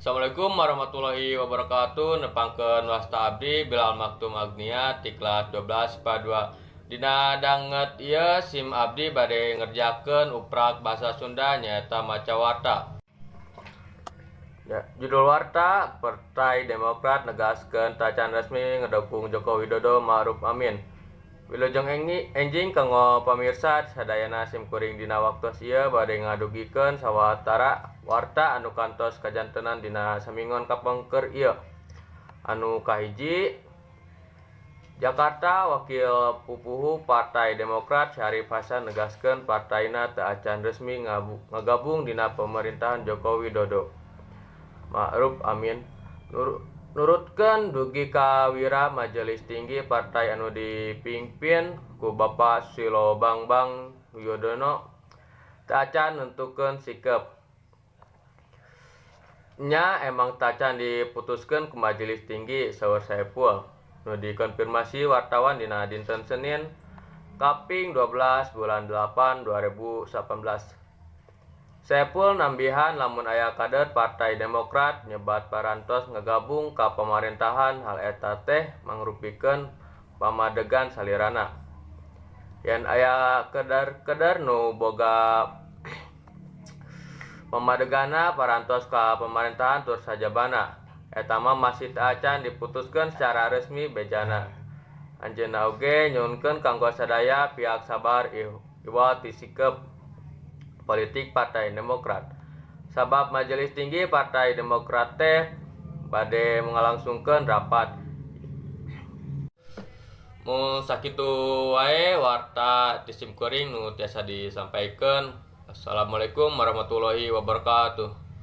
Assalamualaikum warahmatullahi wabarakatuh. Nepangkeun wasta abdi Bilal Maktum Agnia ti kelas 12 IPA 2. Dina danget ieu SIM abdi bade ngerjakeun uprak bahasa Sunda nyaeta maca warta. Ya, judul warta, Partai Demokrat negaskeun tacan resmi ngedukung Joko Widodo Ma'ruf Amin. Wilujeng enjing kanggo pamirsa sadayana simkuring dina waktos ieu bade ngadugikeun sawatara warta anu kantos kajantenan dina samingon kapengker ieu. Anu kahiji, Jakarta Wakil Pupuhu Partai Demokrat Syarif Hasan negaskeun partaina teu acan resmi ngagabung dina pemerintahan Joko Widodo Ma'ruf Amin. Nurutkeun dugi ka wira Majelis Tinggi partai anu dipimpin ku Bapak Susilo Bambang Yudhoyono teu acan nentukeun sikep. Nya emang tacan diputuskeun ku Majelis Tinggi saur Saepul. Nu dikonfirmasi wartawan dina dinten Senin kaping 12 bulan 8 2018. Saepul nambihan lamun aya kader Partai Demokrat nyebat parantos ngagabung ka pamerintahan hal eta teh mangrupikeun pamadegan salirana. Yen aya keder nu boga pamadegana parantos ka pamerintahan tur sajabana, eta mah masih teu acan diputuskeun secara resmi bejana. Anjeunna oge nyuhunkeun kanggo sadaya pihak sabar iwal ti sikep politik Partai Demokrat. Sabab Majelis Tinggi Partai Demokrat teh bade ngalangsungkeun rapat. Mun sakitu wae warta ti simkuring nu tiasa disampaikeun. Assalamualaikum warahmatullahi wabarakatuh.